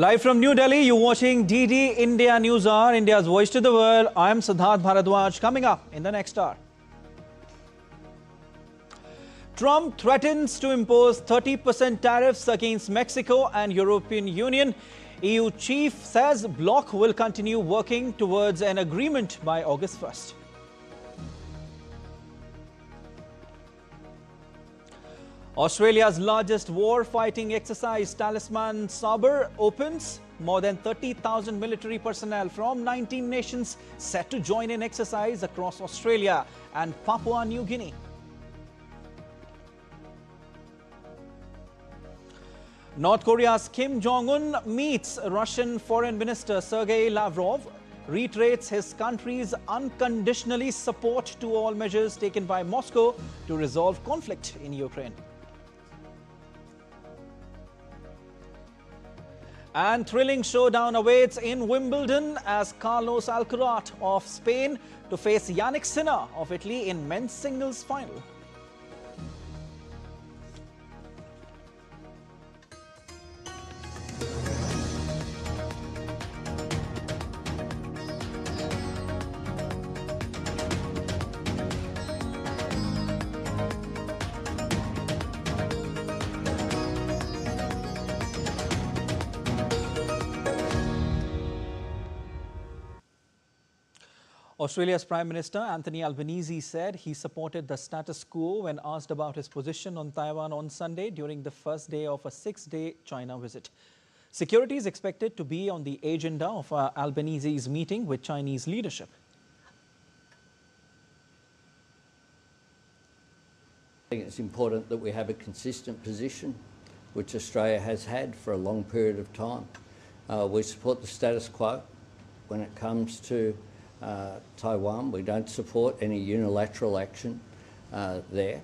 Live from New Delhi, you're watching DD India News Hour, India's voice to the world. I'm Siddharth Bharadwaj. Coming up in the next hour. Trump threatens to impose 30% tariffs against Mexico and European Union. EU chief says bloc will continue working towards an agreement by August 1st. Australia's largest war-fighting exercise, Talisman Sabre, opens. More than 30,000 military personnel from 19 nations set to join in exercise across Australia and Papua New Guinea. North Korea's Kim Jong-un meets Russian Foreign Minister Sergei Lavrov, reiterates his country's unconditionally support to all measures taken by Moscow to resolve conflict in Ukraine. And thrilling showdown awaits in Wimbledon as Carlos Alcaraz of Spain to face Yannick Sinner of Italy in men's singles final. Australia's Prime Minister Anthony Albanese said he supported the status quo when asked about his position on Taiwan on Sunday during the first day of a 6-day China visit. Security is expected to be on the agenda of Albanese's meeting with Chinese leadership. I think it's important that we have a consistent position, which Australia has had for a long period of time. We support the status quo when it comes to Taiwan. We don't support any unilateral action there.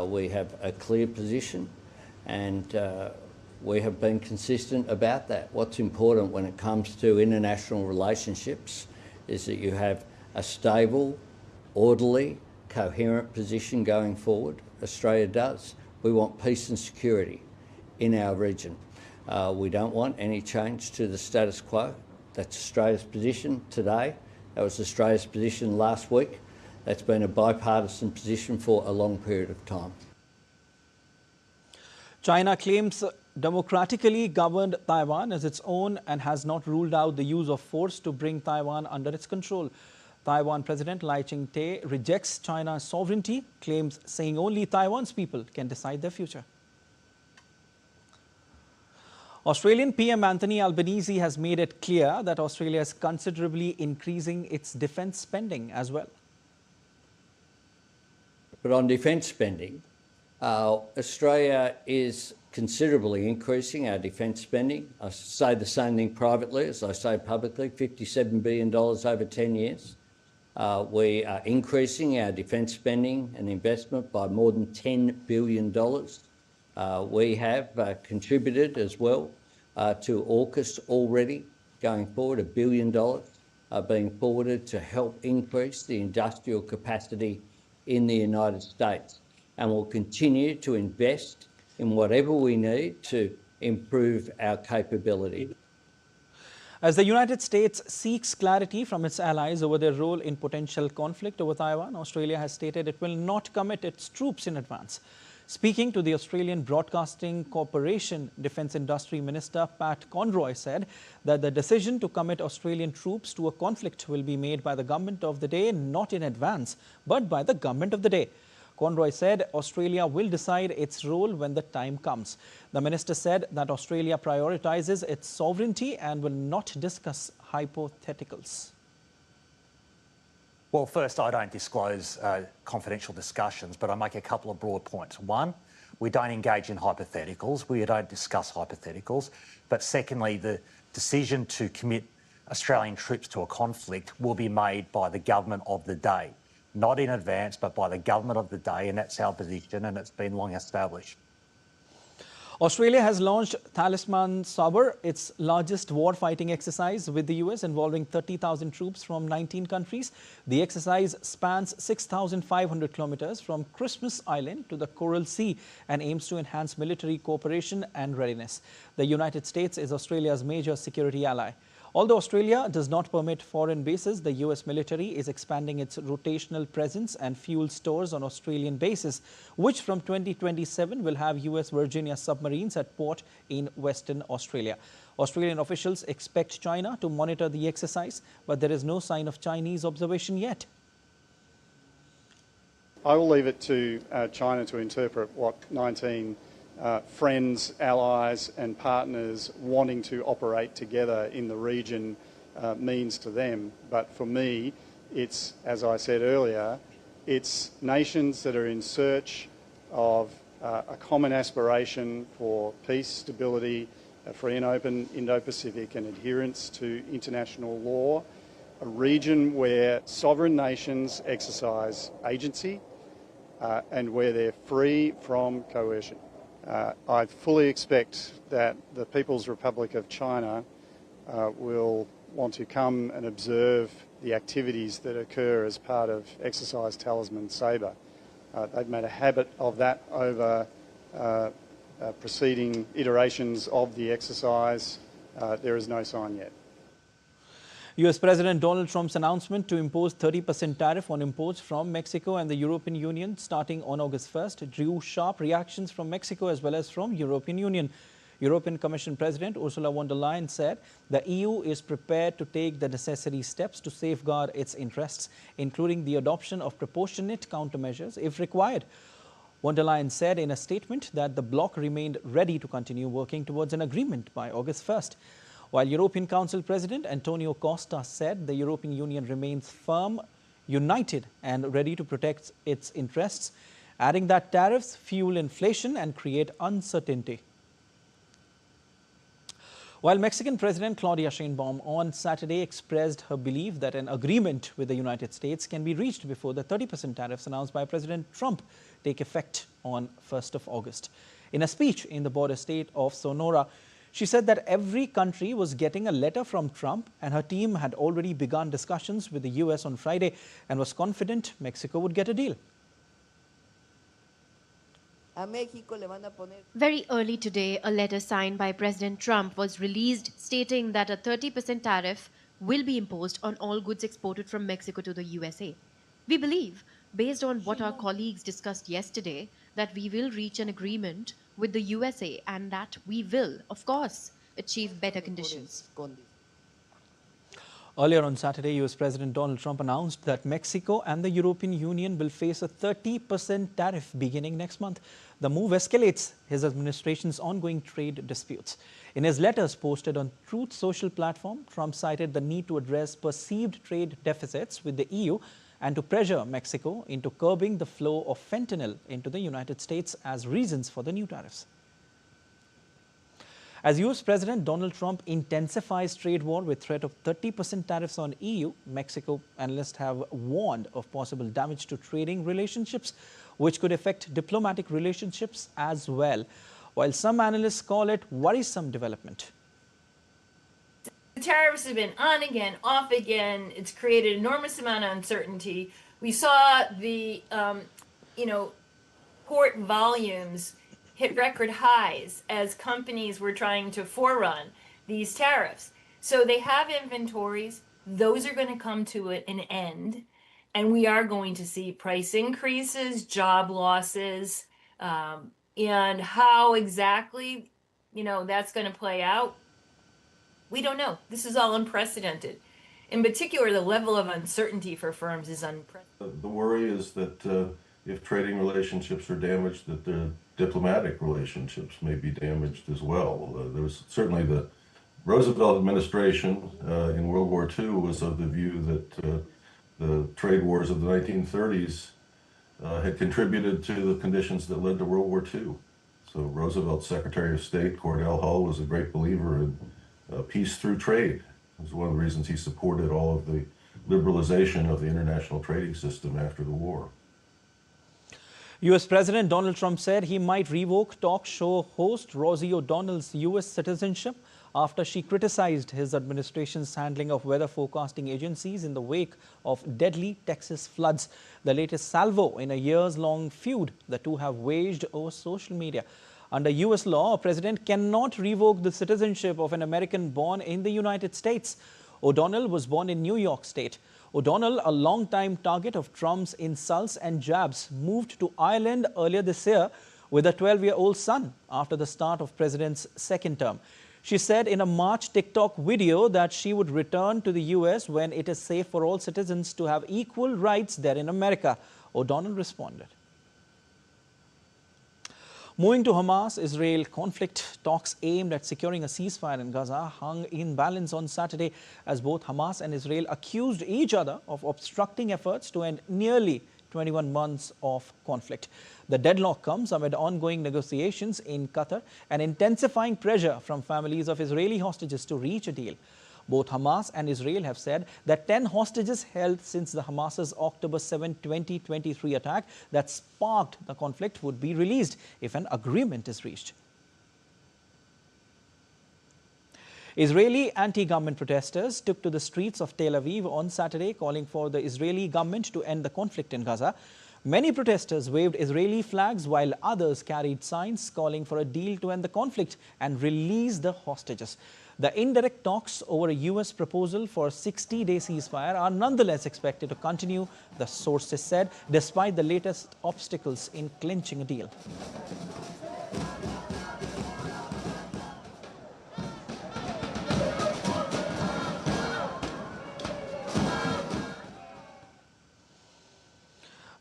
We have a clear position and we have been consistent about that. What's important when it comes to international relationships is that you have a stable, orderly, coherent position going forward. Australia does. We want peace and security in our region. We don't want any change to the status quo. That's Australia's position today. That was Australia's position last week. That's been a bipartisan position for a long period of time. China claims democratically governed Taiwan as its own and has not ruled out the use of force to bring Taiwan under its control. Taiwan President Lai Ching-te rejects China's sovereignty, claims saying only Taiwan's people can decide their future. Australian PM Anthony Albanese has made it clear that Australia is considerably increasing its defence spending as well. But on defence spending, Australia is considerably increasing our defence spending. I say the same thing privately as I say publicly, $57 billion over 10 years. We are increasing our defence spending and investment by more than $10 billion. We have contributed as well to AUKUS already going forward. $1 billion being forwarded to help increase the industrial capacity in the United States. And we'll continue to invest in whatever we need to improve our capability. As the United States seeks clarity from its allies over their role in potential conflict over Taiwan, Australia has stated it will not commit its troops in advance. Speaking to the Australian Broadcasting Corporation, Defence Industry Minister Pat Conroy said that the decision to commit Australian troops to a conflict will be made by the government of the day, not in advance, but by the government of the day. Conroy said Australia will decide its role when the time comes. The minister said that Australia prioritizes its sovereignty and will not discuss hypotheticals. Well, first, I don't disclose confidential discussions, but I make a couple of broad points. One, we don't engage in hypotheticals. We don't discuss hypotheticals. But secondly, the decision to commit Australian troops to a conflict will be made by the government of the day. Not in advance, but by the government of the day, and that's our position, and it's been long established. Australia has launched Talisman Sabre, its largest war-fighting exercise with the US, involving 30,000 troops from 19 countries. The exercise spans 6,500 kilometers from Christmas Island to the Coral Sea and aims to enhance military cooperation and readiness. The United States is Australia's major security ally. Although Australia does not permit foreign bases, the US military is expanding its rotational presence and fuel stores on Australian bases, which from 2027 will have US Virginia submarines at port in Western Australia. Australian officials expect China to monitor the exercise, but there is no sign of Chinese observation yet. I will leave it to China to interpret what 19 friends, allies and partners wanting to operate together in the region means to them. But for me, it's, as I said earlier, it's nations that are in search of a common aspiration for peace, stability, a free and open Indo-Pacific and adherence to international law, a region where sovereign nations exercise agency and where they're free from coercion. I fully expect that the People's Republic of China will want to come and observe the activities that occur as part of Exercise Talisman Sabre. They've made a habit of that over preceding iterations of the exercise. There is no sign yet. US President Donald Trump's announcement to impose 30% tariff on imports from Mexico and the European Union starting on August 1st drew sharp reactions from Mexico as well as from European Union. European Commission President Ursula von der Leyen said the EU is prepared to take the necessary steps to safeguard its interests, including the adoption of proportionate countermeasures if required. Von der Leyen said in a statement that the bloc remained ready to continue working towards an agreement by August 1st. While European Council President Antonio Costa said the European Union remains firm, united and ready to protect its interests, adding that tariffs fuel inflation and create uncertainty. While Mexican President Claudia Sheinbaum on Saturday expressed her belief that an agreement with the United States can be reached before the 30% tariffs announced by President Trump take effect on 1st of August. In a speech in the border state of Sonora, she said that every country was getting a letter from Trump and her team had already begun discussions with the US on Friday and was confident Mexico would get a deal. Very early today, a letter signed by President Trump was released stating that a 30% tariff will be imposed on all goods exported from Mexico to the USA. We believe, based on what our colleagues discussed yesterday, that we will reach an agreement with the USA and that we will, of course, achieve better conditions. Earlier on Saturday, US President Donald Trump announced that Mexico and the European Union will face a 30% tariff beginning next month. The move escalates his administration's ongoing trade disputes. In his letters posted on Truth Social platform, Trump cited the need to address perceived trade deficits with the EU and to pressure Mexico into curbing the flow of fentanyl into the United States as reasons for the new tariffs. As US President Donald Trump intensifies trade war with threat of 30% tariffs on EU, Mexico analysts have warned of possible damage to trading relationships, which could affect diplomatic relationships as well, while some analysts call it worrisome development. The tariffs have been on again, off again. It's created an enormous amount of uncertainty. We saw the, port volumes hit record highs as companies were trying to forerun these tariffs. So they have inventories. Those are going to come to an end. And we are going to see price increases, job losses, and how exactly, that's going to play out. We don't know. This is all unprecedented. In particular, the level of uncertainty for firms is unprecedented. The worry is that if trading relationships are damaged, that the diplomatic relationships may be damaged as well. There was certainly the Roosevelt administration in World War II was of the view that the trade wars of the 1930s had contributed to the conditions that led to World War II. So Roosevelt's Secretary of State, Cordell Hull, was a great believer in peace through trade. It was one of the reasons he supported all of the liberalization of the international trading system after the war. U.S. President Donald Trump said he might revoke talk show host Rosie O'Donnell's U.S. citizenship after she criticized his administration's handling of weather forecasting agencies in the wake of deadly Texas floods. The latest salvo in a years-long feud the two have waged over social media. Under U.S. law, a president cannot revoke the citizenship of an American born in the United States. O'Donnell was born in New York State. O'Donnell, a long-time target of Trump's insults and jabs, moved to Ireland earlier this year with a 12-year-old son after the start of president's second term. She said in a March TikTok video that she would return to the U.S. when it is safe for all citizens to have equal rights there in America. O'Donnell responded. Moving to Hamas-Israel conflict, talks aimed at securing a ceasefire in Gaza hung in balance on Saturday as both Hamas and Israel accused each other of obstructing efforts to end nearly 21 months of conflict. The deadlock comes amid ongoing negotiations in Qatar and intensifying pressure from families of Israeli hostages to reach a deal. Both Hamas and Israel have said that 10 hostages held since the Hamas's October 7, 2023 attack that sparked the conflict would be released if an agreement is reached. Israeli anti-government protesters took to the streets of Tel Aviv on Saturday, calling for the Israeli government to end the conflict in Gaza. Many protesters waved Israeli flags while others carried signs calling for a deal to end the conflict and release the hostages. The indirect talks over a U.S. proposal for a 60-day ceasefire are nonetheless expected to continue, the sources said, despite the latest obstacles in clinching a deal.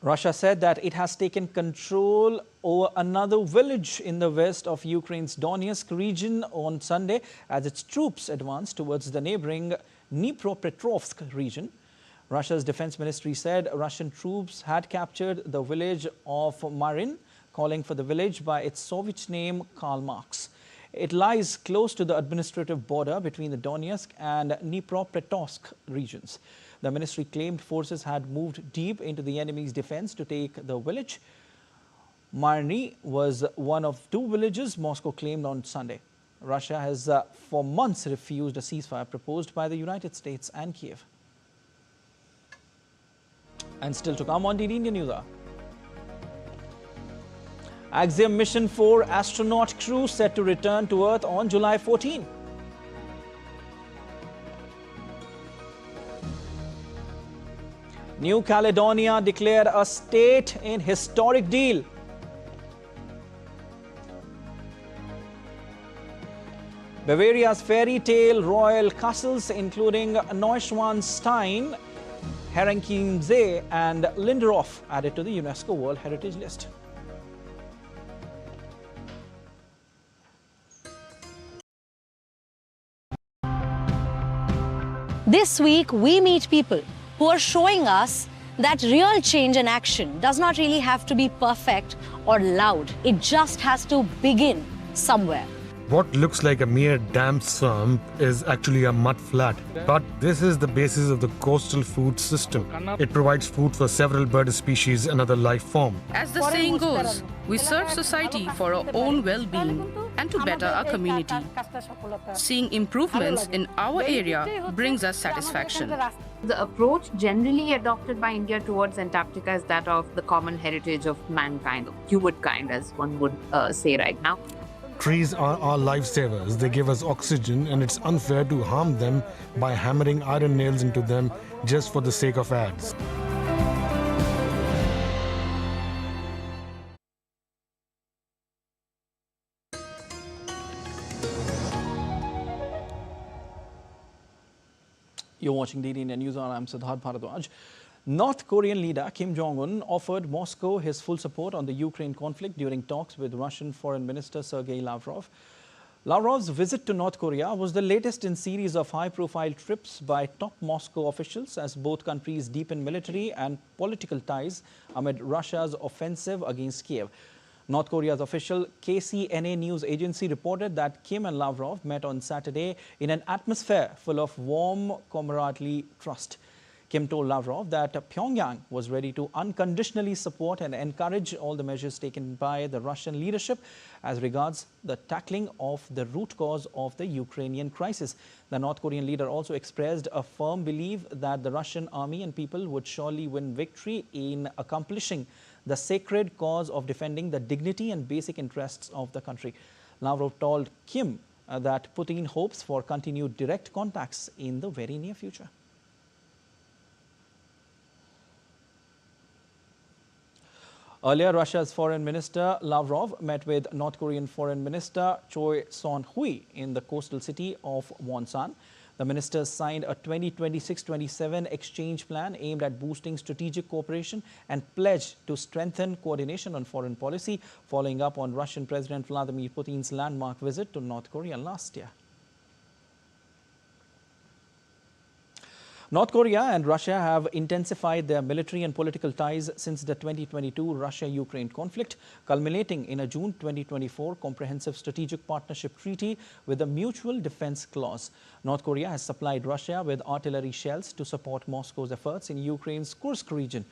Russia said that it has taken control over another village in the west of Ukraine's Donetsk region on Sunday as its troops advanced towards the neighboring Dnipropetrovsk region. Russia's defense ministry said Russian troops had captured the village of Marin, calling for the village by its Soviet name Karl Marx. It lies close to the administrative border between the Donetsk and Dnipropetrovsk regions. The ministry claimed forces had moved deep into the enemy's defense to take the village. Marny was one of two villages Moscow claimed on Sunday. Russia has for months refused a ceasefire proposed by the United States and Kiev. And still to come on DD Indian News Hour. Axiom Mission 4 astronaut crew set to return to Earth on July 14. New Caledonia declared a state in historic deal. Bavaria's fairy tale royal castles, including Neuschwanstein, Herrenchiemsee and Linderhof, added to the UNESCO World Heritage List. This week, we meet people who are showing us that real change and action does not really have to be perfect or loud. It just has to begin somewhere. What looks like a mere dam swamp is actually a mud flat. But this is the basis of the coastal food system. It provides food for several bird species and other life forms. As the saying goes, we serve society for our own well-being and to better our community. Seeing improvements in our area brings us satisfaction. The approach generally adopted by India towards Antarctica is that of the common heritage of mankind, humankind, as one would say right now. Trees are our lifesavers. They give us oxygen, and it's unfair to harm them by hammering iron nails into them just for the sake of ads. You're watching DD Indian News Hour. I'm Siddharth Bharadwaj. North Korean leader Kim Jong-un offered Moscow his full support on the Ukraine conflict during talks with Russian Foreign Minister Sergei Lavrov. Lavrov's visit to North Korea was the latest in a series of high-profile trips by top Moscow officials as both countries deepen military and political ties amid Russia's offensive against Kiev. North Korea's official KCNA news agency reported that Kim and Lavrov met on Saturday in an atmosphere full of warm camaraderie trust. Kim told Lavrov that Pyongyang was ready to unconditionally support and encourage all the measures taken by the Russian leadership as regards the tackling of the root cause of the Ukrainian crisis. The North Korean leader also expressed a firm belief that the Russian army and people would surely win victory in accomplishing the sacred cause of defending the dignity and basic interests of the country. Lavrov told Kim that Putin hopes for continued direct contacts in the very near future. Earlier, Russia's Foreign Minister Lavrov met with North Korean Foreign Minister Choi Son-hui in the coastal city of Wonsan. The ministers signed a 2026-27 exchange plan aimed at boosting strategic cooperation and pledged to strengthen coordination on foreign policy, following up on Russian President Vladimir Putin's landmark visit to North Korea last year. North Korea and Russia have intensified their military and political ties since the 2022 Russia-Ukraine conflict, culminating in a June 2024 comprehensive strategic partnership treaty with a mutual defense clause. North Korea has supplied Russia with artillery shells to support Moscow's efforts in Ukraine's Kursk region.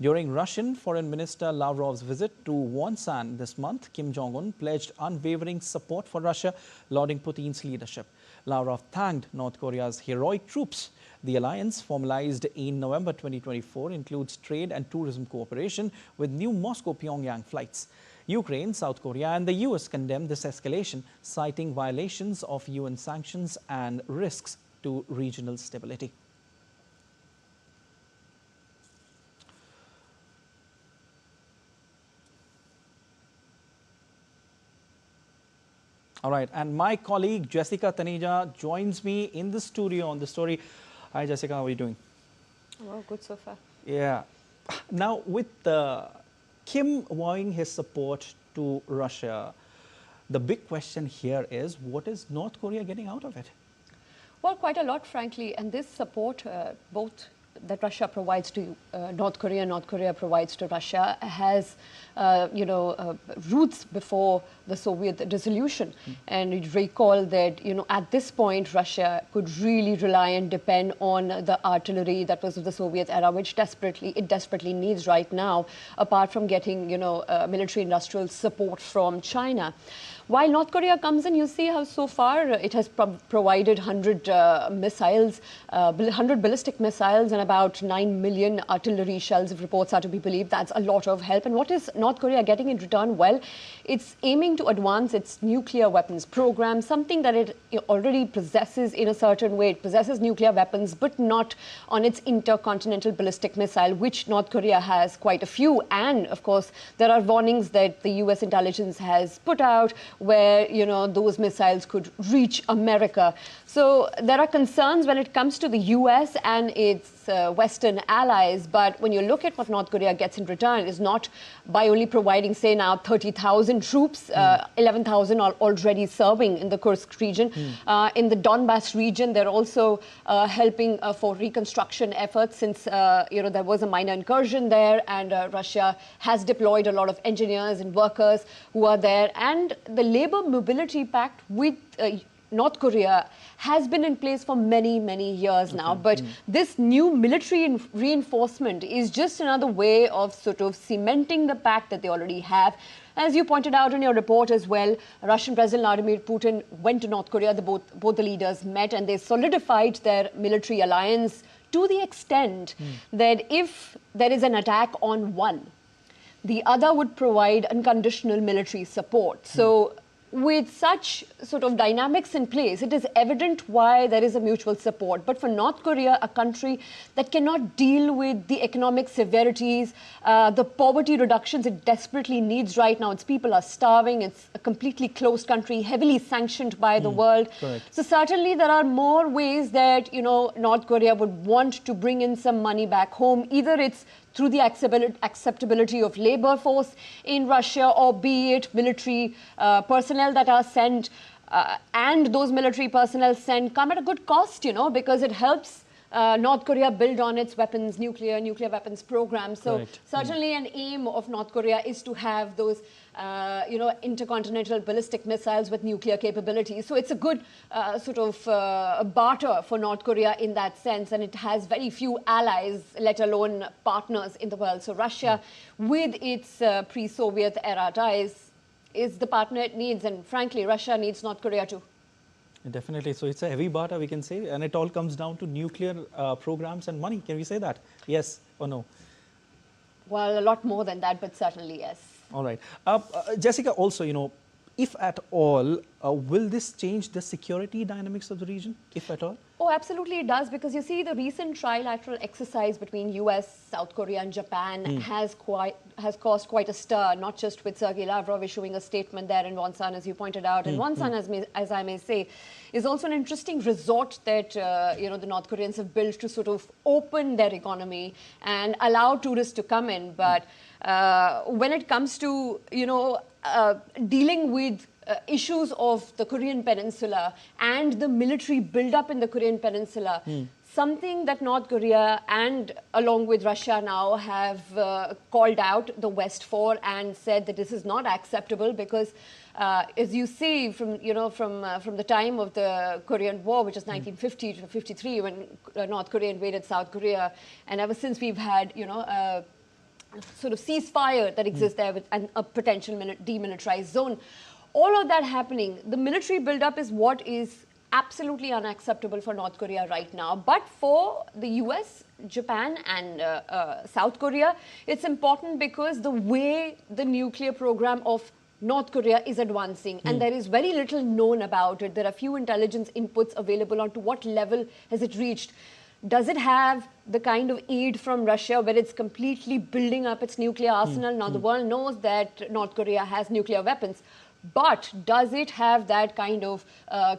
During Russian Foreign Minister Lavrov's visit to Wonsan this month, Kim Jong-un pledged unwavering support for Russia, lauding Putin's leadership. Lavrov thanked North Korea's heroic troops. The alliance, formalized in November 2024, includes trade and tourism cooperation with new Moscow-Pyongyang flights. Ukraine, South Korea and the US condemned this escalation, citing violations of UN sanctions and risks to regional stability. All right, and my colleague Jessica Taneja joins me in the studio on the story. Hi, Jessica, how are you doing? Well, good so far. Yeah. Now, with Kim vowing his support to Russia, the big question here is, what is North Korea getting out of it? Well, quite a lot, frankly. And this support, both that Russia provides to North Korea provides to Russia, has, roots before the Soviet dissolution. And you recall that, at this point, Russia could really rely and depend on the artillery that was of the Soviet era, which it desperately needs right now, apart from getting, military industrial support from China. While North Korea comes in, you see how so far it has provided 100 missiles, 100 ballistic missiles and about 9 million artillery shells, if reports are to be believed. That's a lot of help. And what is North Korea getting in return? Well, it's aiming to advance its nuclear weapons program, something that it already possesses in a certain way. It possesses nuclear weapons, but not on its intercontinental ballistic missile, which North Korea has quite a few. And, of course, there are warnings that the US intelligence has put out where, those missiles could reach America. So there are concerns when it comes to the US and its Western allies. But when you look at what North Korea gets in return, is not by only providing, say, now 30,000 troops, 11,000 are already serving in the Kursk region. In the Donbass region, they're also helping for reconstruction efforts since, there was a minor incursion there, and Russia has deployed a lot of engineers and workers who are there. And the Labor Mobility Pact with North Korea has been in place for many, many years now. But this new military reinforcement is just another way of sort of cementing the pact that they already have. As you pointed out in your report as well, Russian President Vladimir Putin went to North Korea. Both the leaders met and they solidified their military alliance to the extent that if there is an attack on one, the other would provide unconditional military support. So with such sort of dynamics in place, it is evident why there is a mutual support. But for North Korea, a country that cannot deal with the economic severities, the poverty reductions it desperately needs right now, its people are starving, it's a completely closed country, heavily sanctioned by the world. Correct. So certainly there are more ways that, North Korea would want to bring in some money back home. Either it's through the acceptability of labor force in Russia, or be it military personnel that are sent, and those military personnel sent come at a good cost, because it helps North Korea build on its nuclear weapons program. So Correct. certainly an aim of North Korea is to have those, intercontinental ballistic missiles with nuclear capabilities. So it's a good barter for North Korea in that sense, and it has very few allies, let alone partners in the world. So Russia, with its pre-Soviet era ties, is the partner it needs, and frankly, Russia needs North Korea too. Definitely. So it's a heavy barter, we can say, and it all comes down to nuclear programs and money. Can we say that? Yes or no? Well, a lot more than that, but certainly yes. All right. Jessica, also, if at all, will this change the security dynamics of the region, if at all? Oh, absolutely it does, because you see the recent trilateral exercise between US, South Korea and Japan has caused quite a stir, not just with Sergei Lavrov issuing a statement there in Wonsan, as you pointed out. And Wonsan, as I may say, is also an interesting resort that, the North Koreans have built to sort of open their economy and allow tourists to come in. But when it comes to, dealing with issues of the Korean Peninsula and the military build-up in the Korean Peninsula, something that North Korea and along with Russia now have called out the West for and said that this is not acceptable, because as you see from the time of the Korean War, which is 1950 to 53, when North Korea invaded South Korea, and ever since we've had sort of ceasefire that exists there with a potential demilitarized zone. All of that happening, the military buildup is what is absolutely unacceptable for North Korea right now. But for the US, Japan and South Korea, it's important because the way the nuclear program of North Korea is advancing, and there is very little known about it. There are few intelligence inputs available on to what level has it reached. Does it have the kind of aid from Russia where it's completely building up its nuclear arsenal? Now, the world knows that North Korea has nuclear weapons. But does it have that kind of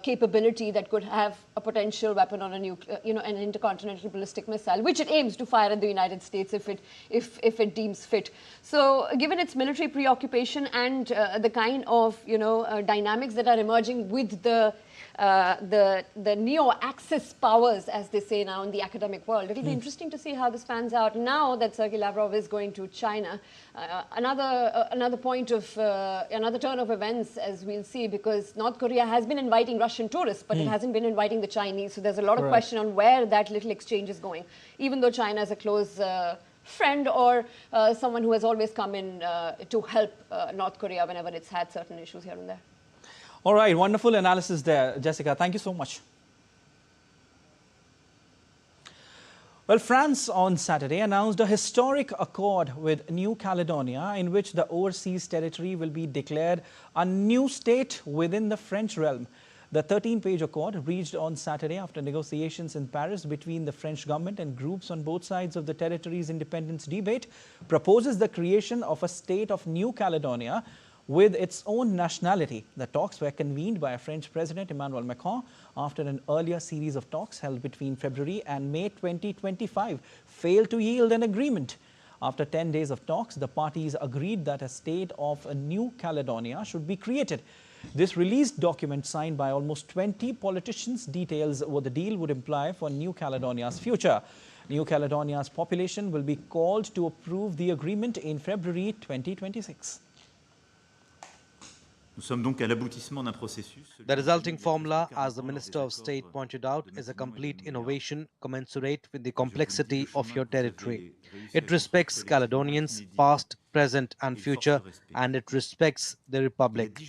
capability that could have a potential weapon on an intercontinental ballistic missile, which it aims to fire at the United States if it deems fit? So, given its military preoccupation and the kind of dynamics that are emerging with the neo-Axis powers, as they say now in the academic world, it'll be interesting to see how this pans out. Now that Sergei Lavrov is going to China, another point of another turn of events, as we'll see, because North Korea has been inviting Russian tourists, but it hasn't been inviting the Chinese. So there's a lot of question on where that little exchange is going, even though China is a close friend or someone who has always come in to help North Korea whenever it's had certain issues here and there. All right, wonderful analysis there, Jessica. Thank you so much. Well, France on Saturday announced a historic accord with New Caledonia, in which the overseas territory will be declared a new state within the French realm. The 13-page accord, reached on Saturday after negotiations in Paris between the French government and groups on both sides of the territory's independence debate, proposes the creation of a state of New Caledonia with its own nationality. The talks were convened by French President Emmanuel Macron after an earlier series of talks held between February and May 2025 failed to yield an agreement. After 10 days of talks, the parties agreed that a state of New Caledonia should be created. This released document, signed by almost 20 politicians, details what the deal would imply for New Caledonia's future. New Caledonia's population will be called to approve the agreement in February 2026. The resulting formula, as the Minister of State pointed out, is a complete innovation commensurate with the complexity of your territory. It respects Caledonians, past, present and future, and it respects the Republic.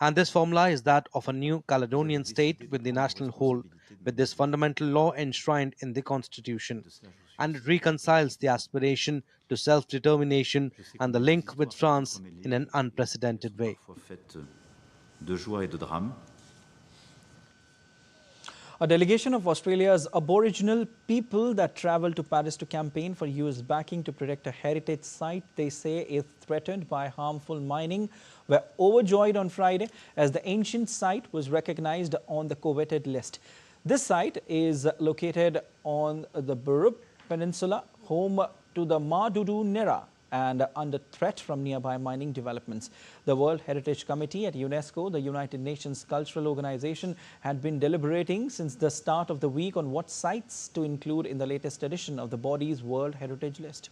And this formula is that of a new Caledonian state with the national whole, with this fundamental law enshrined in the Constitution. And it reconciles the aspiration to self-determination and the link with France in an unprecedented way. A delegation of Australia's Aboriginal people that travelled to Paris to campaign for US backing to protect a heritage site they say is threatened by harmful mining were overjoyed on Friday as the ancient site was recognized on the coveted list. This site is located on the Burrup Peninsula, home to the Madudu Nera and under threat from nearby mining developments. The World Heritage Committee at UNESCO, the United Nations cultural organization, had been deliberating since the start of the week on what sites to include in the latest edition of the body's World Heritage List.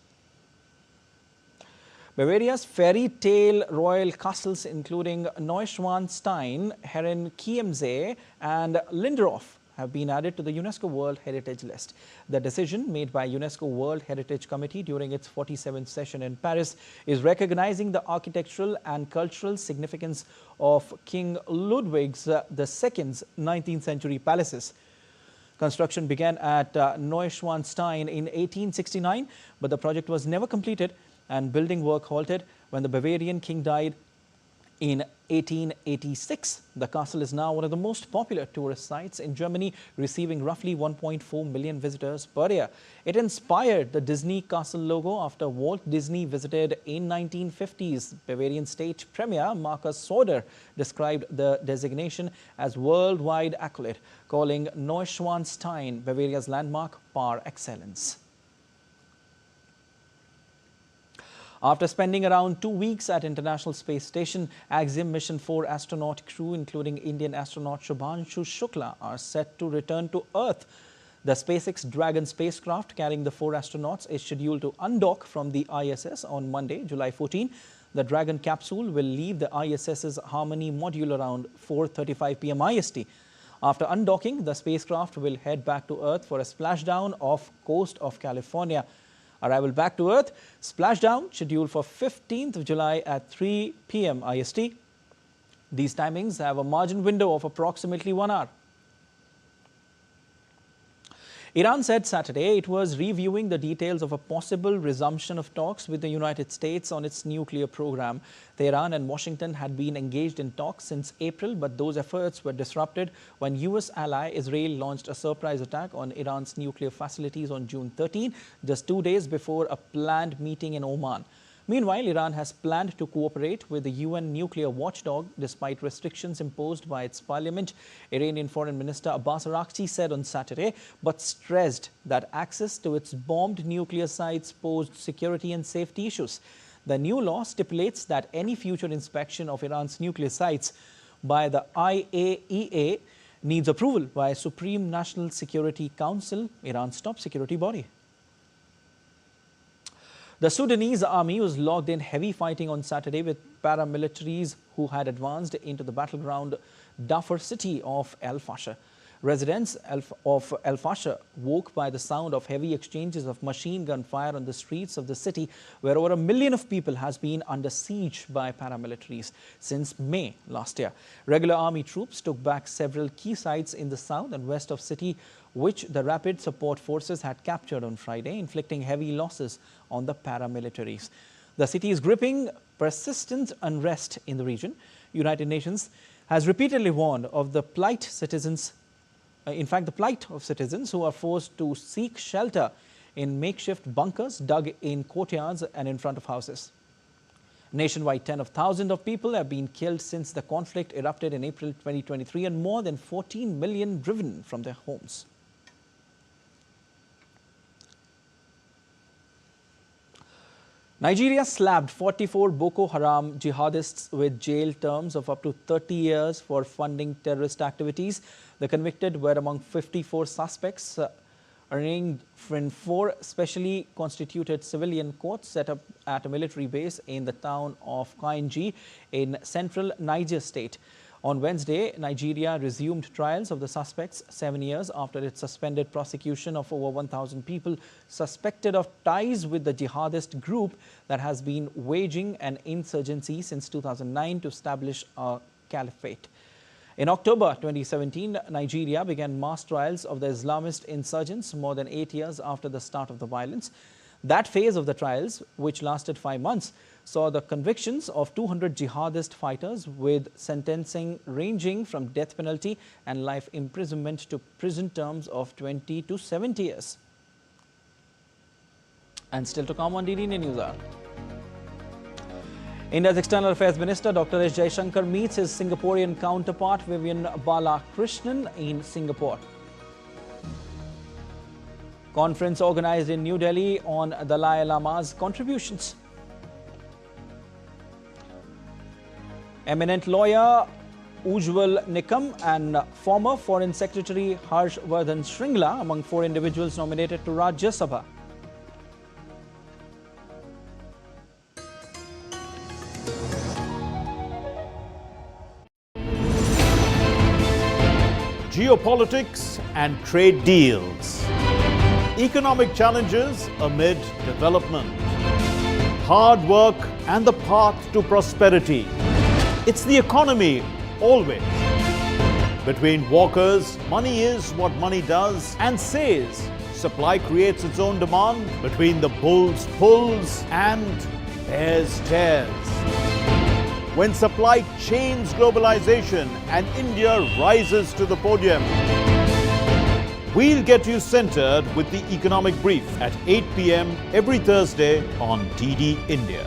Bavaria's fairy tale royal castles, including Neuschwanstein, Herrenchiemsee and Lindorf, have been added to the UNESCO World Heritage List. The decision made by UNESCO World Heritage Committee during its 47th session in Paris is recognizing the architectural and cultural significance of King Ludwig's II's 19th century palaces. Construction began at Neuschwanstein in 1869, but the project was never completed and building work halted when the Bavarian king died in 1886. The castle is now one of the most popular tourist sites in Germany, receiving roughly 1.4 million visitors per year. It inspired the Disney castle logo after Walt Disney visited in 1950s. Bavarian state premier Markus Söder described the designation as worldwide accolade, calling Neuschwanstein Bavaria's landmark par excellence. After spending around 2 weeks at International Space Station, Axiom Mission 4 astronaut crew, including Indian astronaut Shubhanshu Shukla, are set to return to Earth. The SpaceX Dragon spacecraft carrying the 4 astronauts is scheduled to undock from the ISS on Monday, July 14. The Dragon capsule will leave the ISS's Harmony module around 4:35 p.m. IST. After undocking, the spacecraft will head back to Earth for a splashdown off coast of California. Arrival back to Earth, splashdown scheduled for 15th of July at 3 p.m. IST. These timings have a margin window of approximately 1 hour. Iran said Saturday it was reviewing the details of a possible resumption of talks with the United States on its nuclear program. Tehran and Washington had been engaged in talks since April, but those efforts were disrupted when U.S. ally Israel launched a surprise attack on Iran's nuclear facilities on June 13, just 2 days before a planned meeting in Oman. Meanwhile, Iran has planned to cooperate with the UN nuclear watchdog despite restrictions imposed by its parliament, Iranian Foreign Minister Abbas Araghchi said on Saturday, but stressed that access to its bombed nuclear sites posed security and safety issues. The new law stipulates that any future inspection of Iran's nuclear sites by the IAEA needs approval by Supreme National Security Council, Iran's top security body. The Sudanese army was locked in heavy fighting on Saturday with paramilitaries who had advanced into the battleground Darfur city of El Fasher. Residents of El Fasher woke by the sound of heavy exchanges of machine gun fire on the streets of the city, where over 1 million of people has been under siege by paramilitaries since May last year. Regular army troops took back several key sites in the south and west of city, which the Rapid Support Forces had captured on Friday, inflicting heavy losses on the paramilitaries. The city is gripping persistent unrest in the region. United Nations has repeatedly warned of the plight the plight of citizens who are forced to seek shelter in makeshift bunkers dug in courtyards and in front of houses. Nationwide, 10 of thousands of people have been killed since the conflict erupted in April 2023 and more than 14 million driven from their homes. Nigeria slapped 44 Boko Haram jihadists with jail terms of up to 30 years for funding terrorist activities. The convicted were among 54 suspects arraigned in 4 specially constituted civilian courts set up at a military base in the town of Kainji in central Niger state. On Wednesday, Nigeria resumed trials of the suspects 7 years after it suspended prosecution of over 1,000 people suspected of ties with the jihadist group that has been waging an insurgency since 2009 to establish a caliphate. In October 2017, Nigeria began mass trials of the Islamist insurgents more than 8 years after the start of the violence. That phase of the trials, which lasted 5 months, saw the convictions of 200 jihadist fighters with sentencing ranging from death penalty and life imprisonment to prison terms of 20 to 70 years. And still to come on DD News Hour. India's External Affairs Minister Dr. S. Jaishankar meets his Singaporean counterpart Vivian Balakrishnan in Singapore. Conference organized in New Delhi on Dalai Lama's contributions. Eminent lawyer Ujjwal Nikam and former Foreign Secretary Harshvardhan Shringla among 4 individuals nominated to Rajya Sabha. Geopolitics and trade deals. Economic challenges amid development. Hard work and the path to prosperity. It's the economy always. Between walkers, money is what money does and says. Supply creates its own demand. Between the bulls pulls and bears tears. When supply chains globalization and India rises to the podium. We'll get you centered with the Economic Brief at 8 p.m. every Thursday on DD India.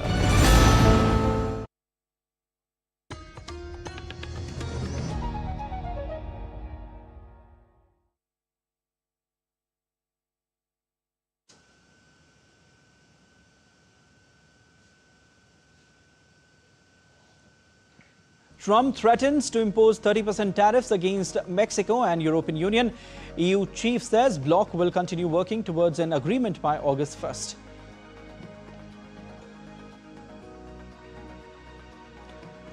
Trump threatens to impose 30% tariffs against Mexico and European Union. EU chief says bloc will continue working towards an agreement by August 1st.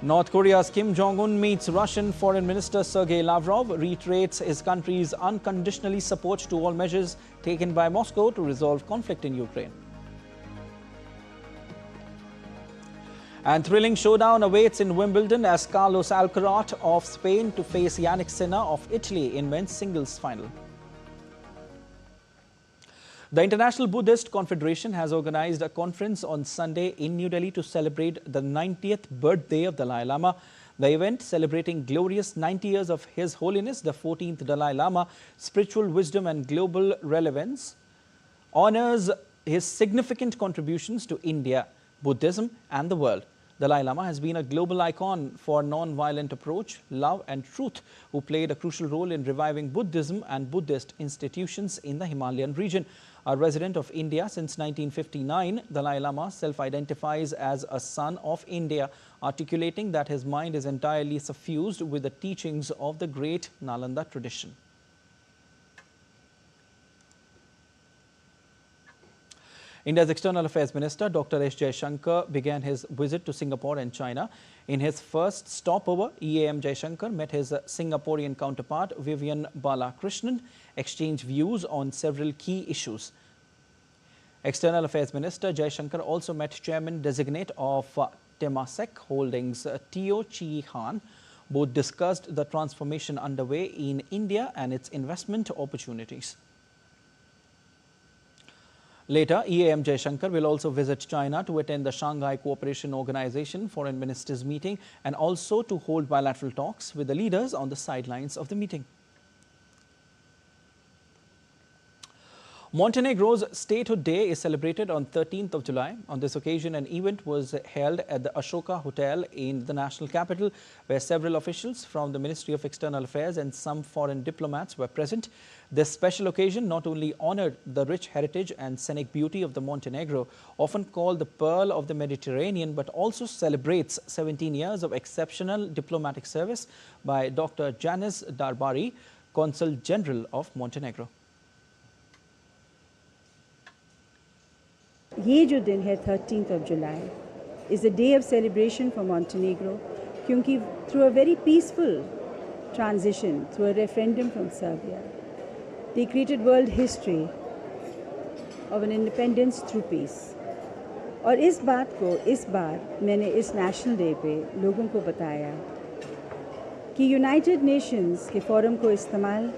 North Korea's Kim Jong-un meets Russian Foreign Minister Sergei Lavrov, reiterates his country's unconditionally support to all measures taken by Moscow to resolve conflict in Ukraine. And thrilling showdown awaits in Wimbledon as Carlos Alcaraz of Spain to face Yannick Sinner of Italy in men's singles final. The International Buddhist Confederation has organized a conference on Sunday in New Delhi to celebrate the 90th birthday of Dalai Lama. The event, celebrating glorious 90 years of His Holiness the 14th Dalai Lama, spiritual wisdom and global relevance, honors his significant contributions to India, Buddhism and the world. Dalai Lama has been a global icon for non-violent approach, love and truth, who played a crucial role in reviving Buddhism and Buddhist institutions in the Himalayan region. A resident of India since 1959, Dalai Lama self-identifies as a son of India, articulating that his mind is entirely suffused with the teachings of the great Nalanda tradition. India's External Affairs Minister Dr. S. Jaishankar began his visit to Singapore and China. In his first stopover, EAM Jaishankar met his Singaporean counterpart Vivian Balakrishnan, exchanged views on several key issues. External Affairs Minister Jaishankar also met Chairman-designate of Temasek Holdings, Teo Chee Han. Both discussed the transformation underway in India and its investment opportunities. Later, EAM Jaishankar will also visit China to attend the Shanghai Cooperation Organization Foreign Ministers meeting and also to hold bilateral talks with the leaders on the sidelines of the meeting. Montenegro's Statehood Day is celebrated on 13th of July. On this occasion, an event was held at the Ashoka Hotel in the national capital, where several officials from the Ministry of External Affairs and some foreign diplomats were present. This special occasion not only honored the rich heritage and scenic beauty of the Montenegro, often called the Pearl of the Mediterranean, but also celebrates 17 years of exceptional diplomatic service by Dr. Janis Darbari, Consul General of Montenegro. ये जो दिन है 13th of July is a day of celebration for Montenegro क्योंकि through a very peaceful transition, through a referendum from Serbia, they created world history of an independence through peace. और इस बात को इस बार मैंने इस नेशनल डे पे लोगों को बताया कि यूनाइटेड नेशंस के फोरम को इस्तेमाल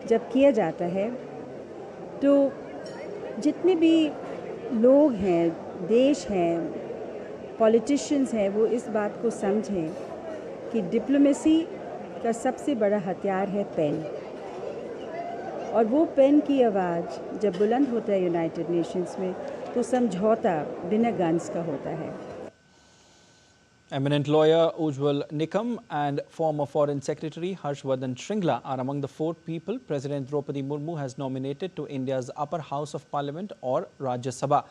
जब किया जाता है तो जितने भी लोग हैं, देश हैं, पॉलिटिशियंस हैं, वो इस बात को समझें कि डिप्लोमेसी का सबसे बड़ा हथियार है पेन, और वो पेन की आवाज़ जब बुलंद होता है यूनाइटेड नेशंस में तो समझौता बिना गन्स का होता है. Eminent lawyer Ujjwal Nikam and former Foreign Secretary Harshvardhan Shringla are among the 4 people President Draupadi Murmu has nominated to India's Upper House of Parliament or Rajya Sabha.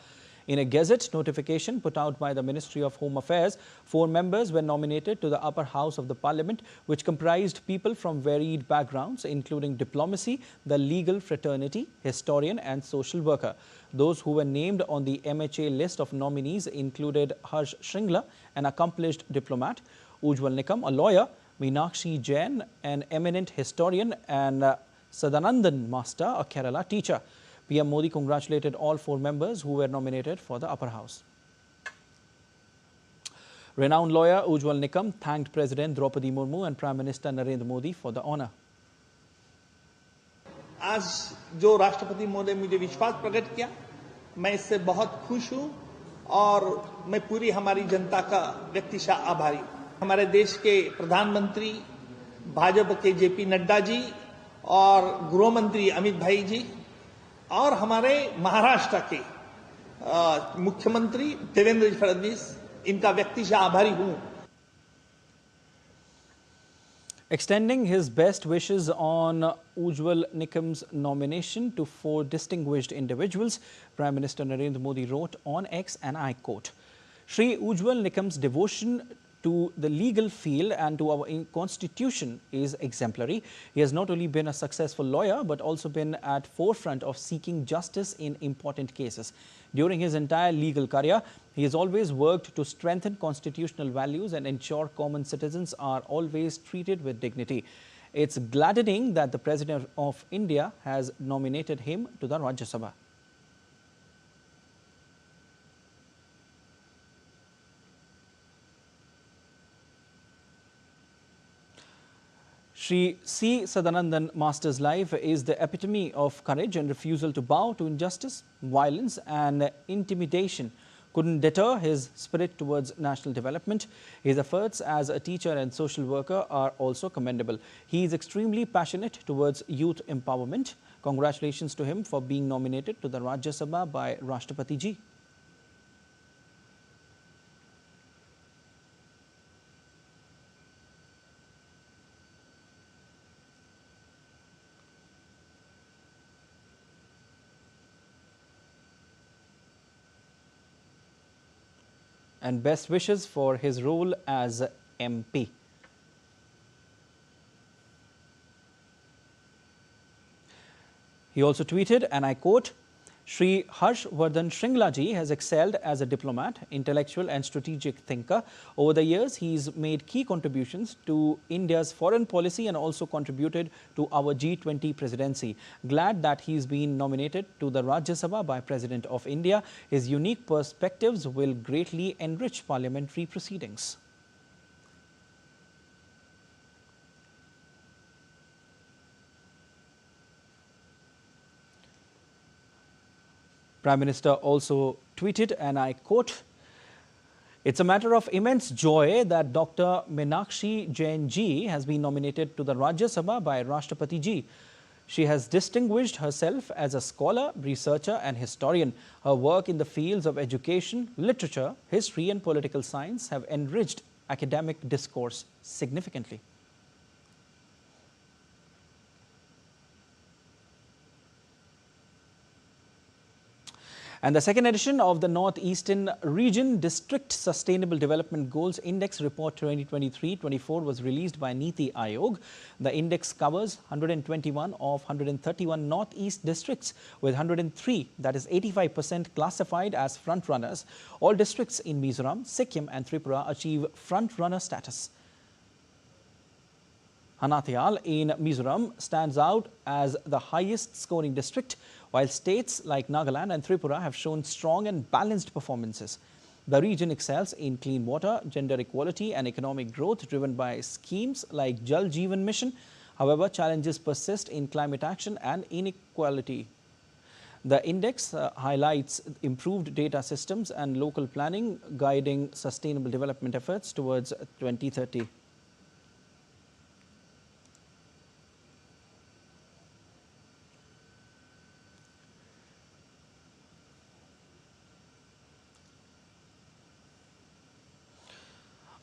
In a Gazette notification put out by the Ministry of Home Affairs, 4 members were nominated to the upper house of the Parliament, which comprised people from varied backgrounds, including diplomacy, the legal fraternity, historian and social worker. Those who were named on the MHA list of nominees included Harsh Shringla, an accomplished diplomat, Ujjwal Nikam, a lawyer, Meenakshi Jain, an eminent historian, and Sadanandan Master, a Kerala teacher. PM Modi congratulated all 4 members who were nominated for the upper house. Renowned lawyer Ujjwal Nikam thanked President Draupadi Murmu and Prime Minister Narendra Modi for the honour. आज जो राष्ट्रपति महोदय मुझे विश्वास प्रकट किया, मैं इससे बहुत खुश हूं और मैं पूरी हमारी जनता का व्यक्तिशः आभारी हूं। हमारे देश के प्रधानमंत्री, भाजपा के जेपी नड्डा जी और गृह मंत्री अमित भाई जी और हमारे महाराष्ट्र के मुख्यमंत्री देवेंद्र फडणवीस, इनका व्यक्तिशः आभारी हूं। Extending his best wishes on Ujjwal Nikam's nomination to 4 distinguished individuals, Prime Minister Narendra Modi wrote on X, and I quote, "Shri Ujjwal Nikam's devotion to the legal field and to our constitution is exemplary. He has not only been a successful lawyer, but also been at forefront of seeking justice in important cases. During his entire legal career, he has always worked to strengthen constitutional values and ensure common citizens are always treated with dignity. It's gladdening that the President of India has nominated him to the Rajya Sabha." Shri C. Sadanandan Master's life is the epitome of courage and refusal to bow to injustice, violence and intimidation couldn't deter his spirit towards national development. His efforts as a teacher and social worker are also commendable. He is extremely passionate towards youth empowerment. Congratulations to him for being nominated to the Rajya Sabha by Rashtrapati Ji. And best wishes for his role as MP. He also tweeted, and I quote, "Shri Harshvardhan Shringla ji has excelled as a diplomat, intellectual and strategic thinker. Over the years, he's made key contributions to India's foreign policy and also contributed to our G20 presidency. Glad that he's been nominated to the Rajya Sabha by President of India. His unique perspectives will greatly enrich parliamentary proceedings." Prime Minister also tweeted, and I quote, "It's a matter of immense joy that Dr. Meenakshi Jain ji has been nominated to the Rajya Sabha by Rashtrapati ji. She has distinguished herself as a scholar, researcher and historian. Her work in the fields of education, literature, history and political science have enriched academic discourse significantly." And the second edition of the Northeastern Region District Sustainable Development Goals Index Report 2023-24 was released by Niti Aayog. The index covers 121 of 131 Northeast districts, with 103, that is 85%, classified as front-runners. All districts in Mizoram, Sikkim and Tripura achieve front-runner status. Hanatyal in Mizoram stands out as the highest scoring district, while states like Nagaland and Tripura have shown strong and balanced performances. The region excels in clean water, gender equality and economic growth driven by schemes like Jal Jeevan Mission. However, challenges persist in climate action and inequality. The index highlights improved data systems and local planning guiding sustainable development efforts towards 2030.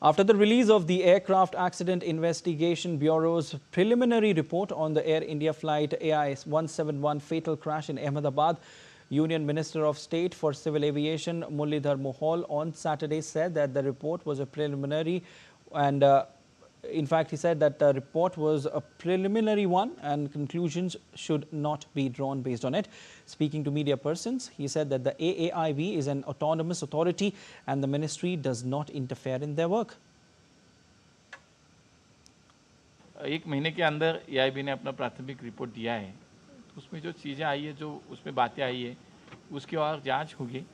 After the release of the Aircraft Accident Investigation Bureau's preliminary report on the Air India flight AI 171 fatal crash in Ahmedabad, Union Minister of State for Civil Aviation Muralidhar Mohol on Saturday said that the report was a preliminary and in fact, he said that the report was a preliminary one and conclusions should not be drawn based on it. Speaking to media persons, he said that the AAIB is an autonomous authority and the ministry does not interfere in their work. एक महीने के अंदर AIB ने अपना प्राथमिक report दिया है, उसमें जो चीज़ें आई है, जो उसमें बातें आई है, उसकी और जांच होगी,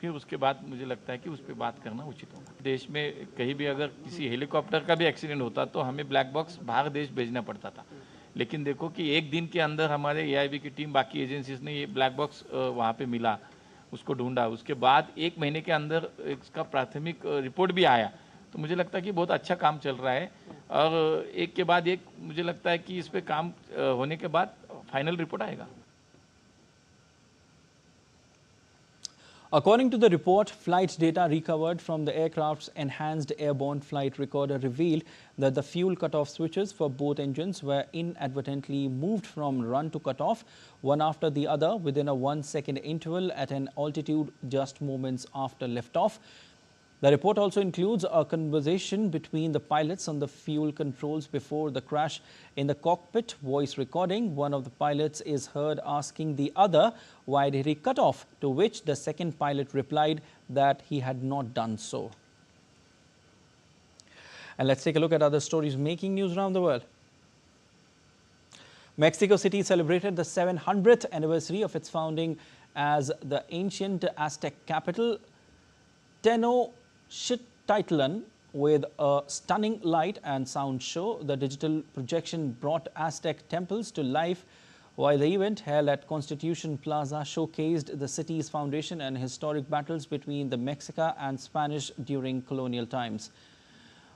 फिर उसके बाद मुझे लगता है कि उस पर बात करना उचित होगा। देश में कहीं भी अगर किसी हेलीकॉप्टर का भी एक्सीडेंट होता तो हमें ब्लैक बॉक्स बाहर देश भेजना पड़ता था, लेकिन देखो कि एक दिन के अंदर हमारे AIB की टीम बाकी एजेंसीज ने ये ब्लैक बॉक्स वहाँ पे मिला, उसको ढूंढा, उसके बाद एक महीने के अंदर इसका प्राथमिक रिपोर्ट भी आया। तो मुझे लगता है कि बहुत अच्छा काम चल रहा है और एक के बाद एक मुझे लगता है कि इस पे काम होने के बाद फाइनल रिपोर्ट आएगा। According to the report, flight data recovered from the aircraft's enhanced airborne flight recorder revealed that the fuel cutoff switches for both engines were inadvertently moved from run to cutoff, one after the other within a 1-second interval at an altitude just moments after liftoff. The report also includes a conversation between the pilots on the fuel controls before the crash. In the cockpit voice recording, one of the pilots is heard asking the other, why did he cut off? To which the second pilot replied that he had not done so. And let's take a look at other stories making news around the world. Mexico City celebrated the 700th anniversary of its founding as the ancient Aztec capital. Tenochtitlan with a stunning light and sound show. The digital projection brought Aztec temples to life, while the event held at Constitution Plaza showcased the city's foundation and historic battles between the Mexica and Spanish during colonial times.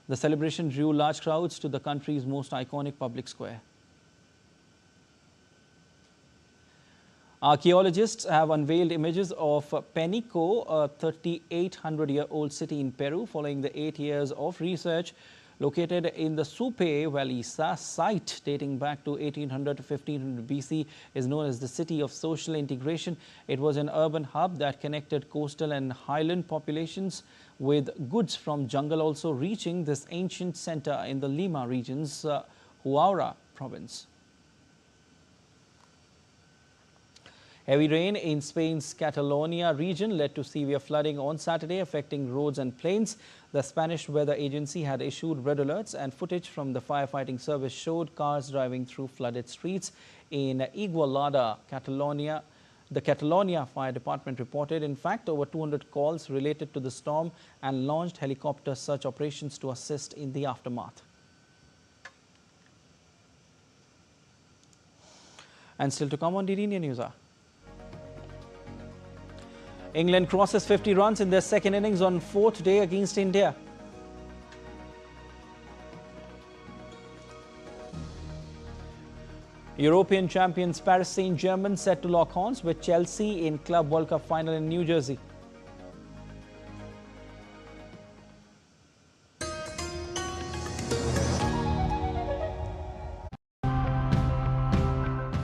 The celebration drew large crowds to the country's most iconic public square. Archaeologists have unveiled images of Penico, a 3,800-year-old city in Peru, following the 8 years of research. Located in the Supe Valley, site dating back to 1800 to 1500 BC, is known as the City of Social Integration. It was an urban hub that connected coastal and highland populations, with goods from jungle also reaching this ancient center in the Lima region's Huaura province. Heavy rain in Spain's Catalonia region led to severe flooding on Saturday, affecting roads and plains. The Spanish weather agency had issued red alerts, and footage from the firefighting service showed cars driving through flooded streets in Igualada, Catalonia. The Catalonia Fire Department reported, in fact, over 200 calls related to the storm and launched helicopter search operations to assist in the aftermath. And still to come on DD India News Hour. England crosses 50 runs in their second innings on fourth day against India. European champions Paris Saint-Germain set to lock horns with Chelsea in Club World Cup final in New Jersey.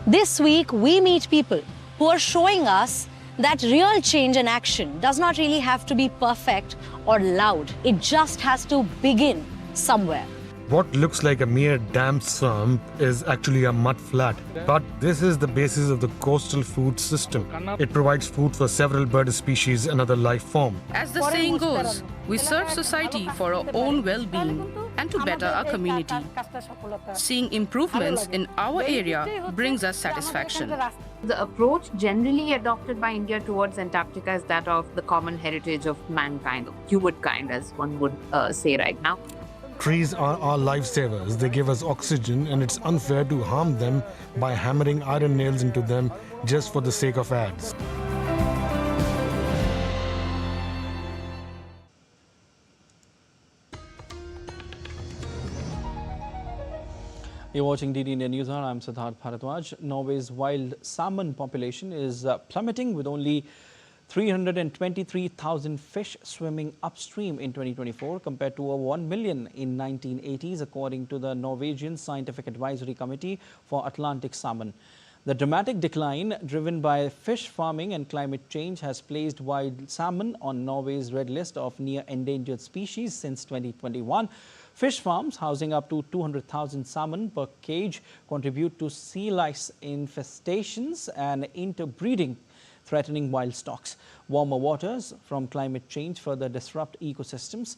This week, we meet people who are showing us that real change and action does not really have to be perfect or loud. It just has to begin somewhere. What looks like a mere dam sump is actually a mud flat. But this is the basis of the coastal food system. It provides food for several bird species and other life forms. As the saying goes, we serve society for our own well-being and to better our community. Seeing improvements in our area brings us satisfaction. The approach generally adopted by India towards Antarctica is that of the common heritage of mankind, humankind, as one would say right now. Trees are our lifesavers. They give us oxygen, and it's unfair to harm them by hammering iron nails into them just for the sake of ads. You're watching DD India News Hour. I'm Siddharth Bharadwaj. Norway's wild salmon population is plummeting, with only 323,000 fish swimming upstream in 2024 compared to 1 million in 1980s, according to the Norwegian Scientific Advisory Committee for Atlantic Salmon. The dramatic decline driven by fish farming and climate change has placed wild salmon on Norway's red list of near endangered species since 2021. Fish farms housing up to 200,000 salmon per cage contribute to sea lice infestations and interbreeding, threatening wild stocks. Warmer waters from climate change further disrupt ecosystems.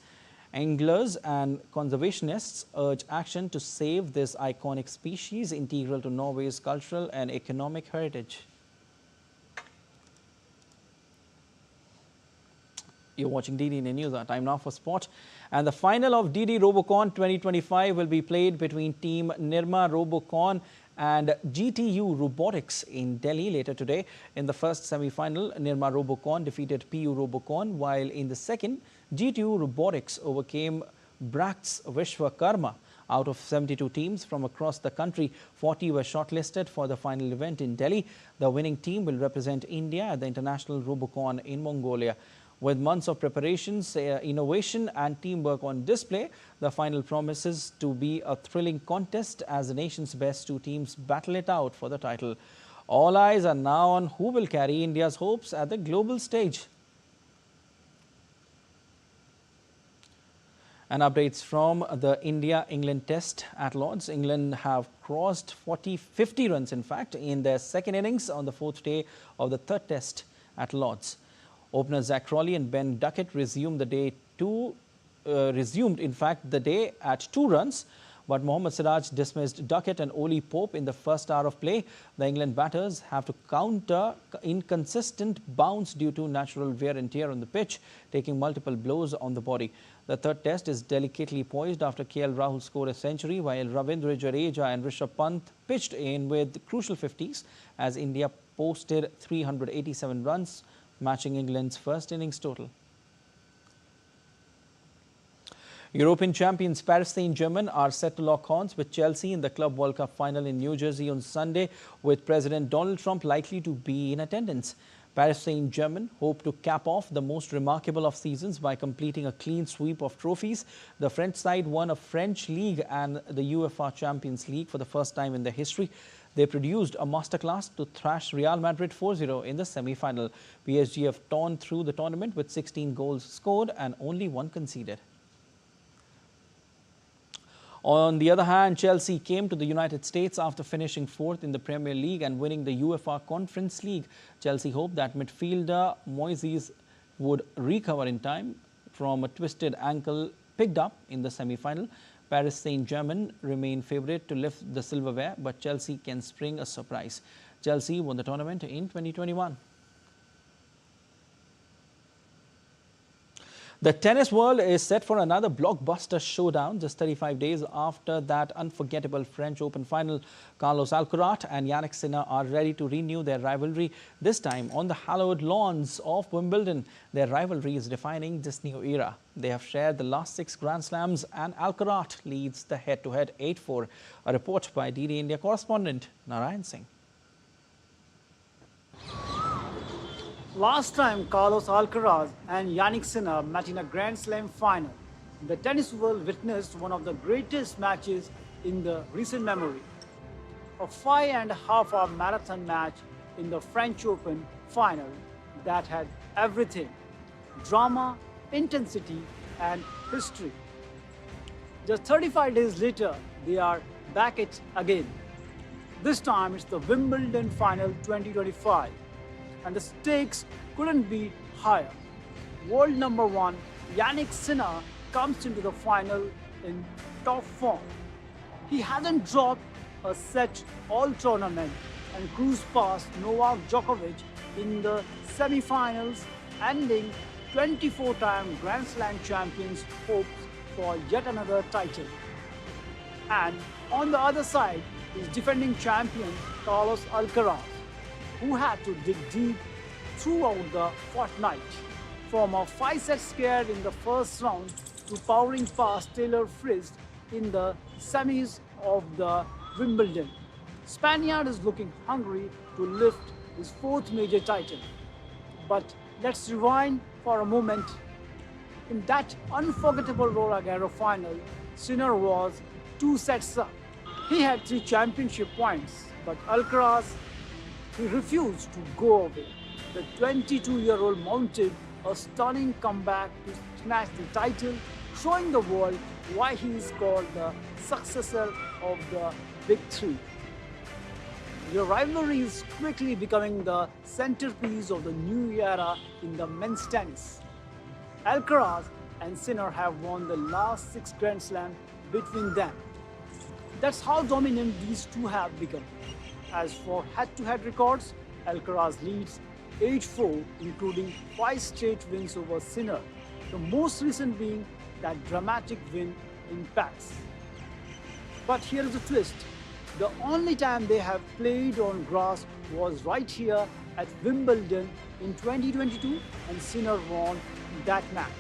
Anglers and conservationists urge action to save this iconic species integral to Norway's cultural and economic heritage. You're watching DD News. Time now for sport. And the final of DD Robocon 2025 will be played between Team Nirma Robocon and GTU Robotics in Delhi later today. In the first semi-final, Nirma Robocon defeated PU Robocon, while in the second, GTU Robotics overcame Bracht's Vishwakarma. Out of 72 teams from across the country, 40 were shortlisted for the final event in Delhi. The winning team will represent India at the International Robocon in Mongolia. With months of preparations, innovation and teamwork on display, the final promises to be a thrilling contest as the nation's best two teams battle it out for the title. All eyes are now on who will carry India's hopes at the global stage. And updates from the India-England test at Lord's. England have crossed 50 runs, in fact, in their second innings on the fourth day of the third test at Lord's. Openers Zach Crawley and Ben Duckett resumed the day at 2 runs, but Mohammad Siraj dismissed Duckett and Oli Pope in the first hour of play. The England batters have to counter inconsistent bounce due to natural wear and tear on the pitch, taking multiple blows on the body. The third test is delicately poised after KL Rahul scored a century, while Ravindra Jadeja and Rishabh Pant pitched in with crucial 50s as India posted 387 runs, matching England's first innings total. European champions Paris Saint-Germain are set to lock horns with Chelsea in the Club World Cup final in New Jersey on Sunday, with President Donald Trump likely to be in attendance. Paris Saint-Germain hope to cap off the most remarkable of seasons by completing a clean sweep of trophies. The French side won a French league and the UEFA Champions League for the first time in their history. They produced a masterclass to thrash Real Madrid 4-0 in the semi-final. PSG have torn through the tournament with 16 goals scored and only 1 conceded. On the other hand, Chelsea came to the United States after finishing 4th in the Premier League and winning the UEFA Conference League. Chelsea hoped that midfielder Moises would recover in time from a twisted ankle picked up in the semi-final. Paris Saint-Germain remain favourite to lift the silverware, but Chelsea can spring a surprise. Chelsea won the tournament in 2021. The tennis world is set for another blockbuster showdown just 35 days after that unforgettable French Open final. Carlos Alcaraz and Jannik Sinner are ready to renew their rivalry, this time on the hallowed lawns of Wimbledon. Their rivalry is defining this new era. They have shared the last 6 Grand Slams and Alcaraz leads the head-to-head 8-4. A report by DD India correspondent Narayan Singh. Last time Carlos Alcaraz and Jannik Sinner met in a Grand Slam final, the tennis world witnessed one of the greatest matches in the recent memory. A 5.5-hour marathon match in the French Open final that had everything: drama, intensity and history. Just 35 days later, they are back at again. This time it's the Wimbledon Final 2025. And the stakes couldn't be higher. World number 1 Jannik Sinner comes into the final in top form. He hadn't dropped a set all tournament and cruised past Novak Djokovic in the semi-finals, ending 24-time Grand Slam champions' hopes for yet another title. And on the other side is defending champion Carlos Alcaraz, who had to dig deep throughout the fortnight, from a 5-set scare in the first round to powering past Taylor Fritz in the semis of the Wimbledon. Spaniard is looking hungry to lift his 4th major title. But let's rewind for a moment. In that unforgettable Roland Garros final, Sinner was 2 sets up. He had 3 championship points, but Alcaraz he refused to go away. The 22-year-old mounted a stunning comeback to snatch the title, showing the world why he is called the successor of the Big Three. The rivalry is quickly becoming the centerpiece of the new era in the men's tennis. Alcaraz and Sinner have won the last 6 Grand Slams between them. That's how dominant these two have become. As for head-to-head records, Alcaraz leads 8-4, including 5 straight wins over Sinner, the most recent being that dramatic win in Paris. But here is a twist. The only time they have played on grass was right here at Wimbledon in 2022, and Sinner won that match.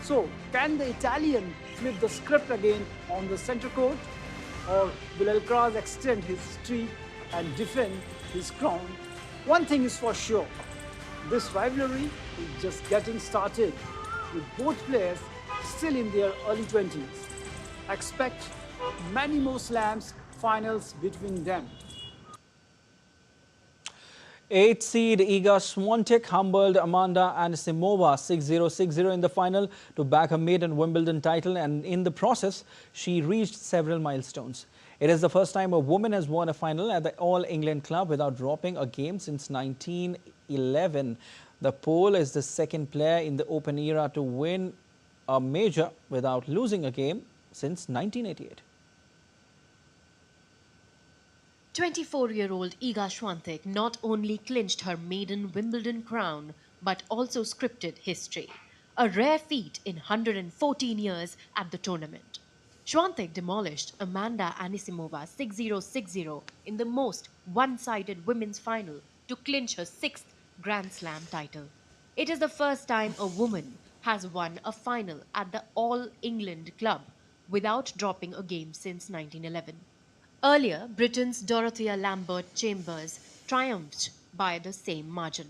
So, can the Italian flip the script again on the center court? Or will Alcaraz extend his streak and defend his crown? One thing is for sure, this rivalry is just getting started, with both players still in their early 20s. Expect many more slams finals between them. 8th seed Iga Swiatek humbled Amanda Anisimova 6-0, 6-0 in the final to back her maiden Wimbledon title, and in the process, she reached several milestones. It is the first time a woman has won a final at the All England Club without dropping a game since 1911. The Pole is the second player in the Open era to win a major without losing a game since 1988. 24-year-old Iga Swiatek not only clinched her maiden Wimbledon crown, but also scripted history, a rare feat in 114 years at the tournament. Swiatek demolished Amanda Anisimova 6-0, 6-0 in the most one-sided women's final to clinch her 6th Grand Slam title. It is the first time a woman has won a final at the All England Club without dropping a game since 1911. Earlier, Britain's Dorothea Lambert-Chambers triumphed by the same margin.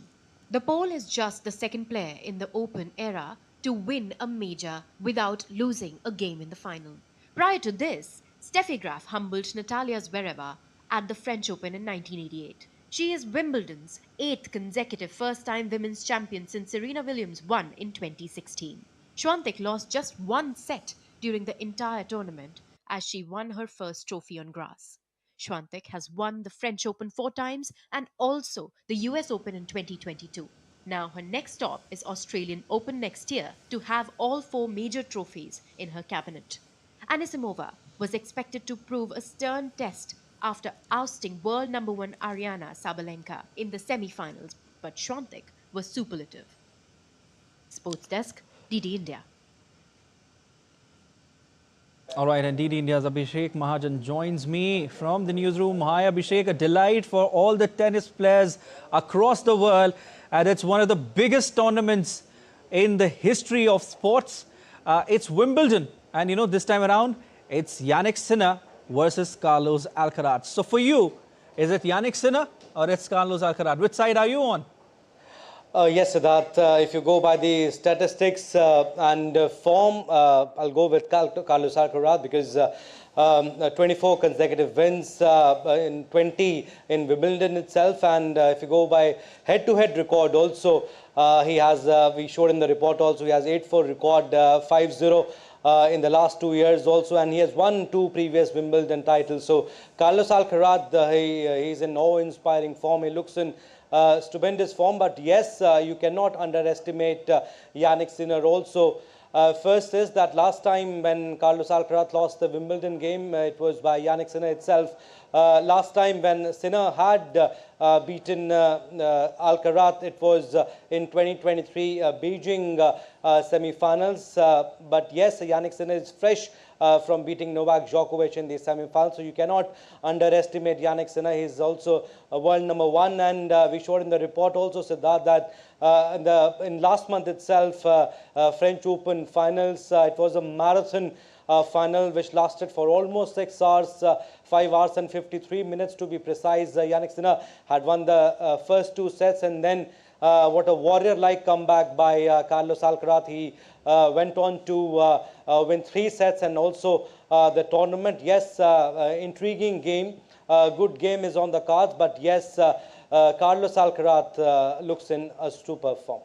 The Pole is just the second player in the Open era to win a major without losing a game in the final. Prior to this, Steffi Graf humbled Natalia Zvereva at the French Open in 1988. She is Wimbledon's 8th consecutive first-time women's champion since Serena Williams won in 2016. Swiatek lost just one set during the entire tournament as she won her first trophy on grass. Swiatek has won the French Open 4 times and also the US Open in 2022. Now her next stop is Australian Open next year to have all 4 major trophies in her cabinet. Anisimova was expected to prove a stern test after ousting world number 1 Ariana Sabalenka in the semi-finals, but Swiatek was superlative. Sports Desk, DD India. All right, and DD India's Abhishek Mahajan joins me from the newsroom. Hi Abhishek, a delight for all the tennis players across the world, and it's one of the biggest tournaments in the history of sports. It's Wimbledon, and you know, this time around, it's Jannik Sinner versus Carlos Alcaraz. So for you, is it Jannik Sinner or it's Carlos Alcaraz? Which side are you on? Yes, Siddharth. If you go by the statistics and form, I'll go with Carlos Alcaraz because 24 consecutive wins in 20 in Wimbledon itself, and if you go by head-to-head record also, he has, we showed in the report also, he has 8-4 record, 5-0 in the last 2 years also, and he has won 2 previous Wimbledon titles. So Carlos Alcaraz, he's in awe-inspiring form. He looks in stupendous form, but yes, you cannot underestimate Jannik Sinner also. First is that last time when Carlos Alcaraz lost the Wimbledon game, it was by Jannik Sinner itself. Last time when Sinner had beaten Alcaraz, it was in 2023 Beijing semi-finals. But yes, Jannik Sinner is fresh from beating Novak Djokovic in the semi-finals. So you cannot underestimate Jannik Sinner. He's also a world number 1. And we showed in the report also, Siddharth, that in last month itself, French Open finals, it was a marathon final which lasted for almost 6 hours, 5 hours and 53 minutes to be precise. Jannik Sinner had won the first 2 sets, and then what a warrior-like comeback by Carlos Alcaraz. He went on to win 3 sets and also the tournament. Yes, intriguing game. Good game is on the cards, but yes, Carlos Alcaraz looks in a superb form.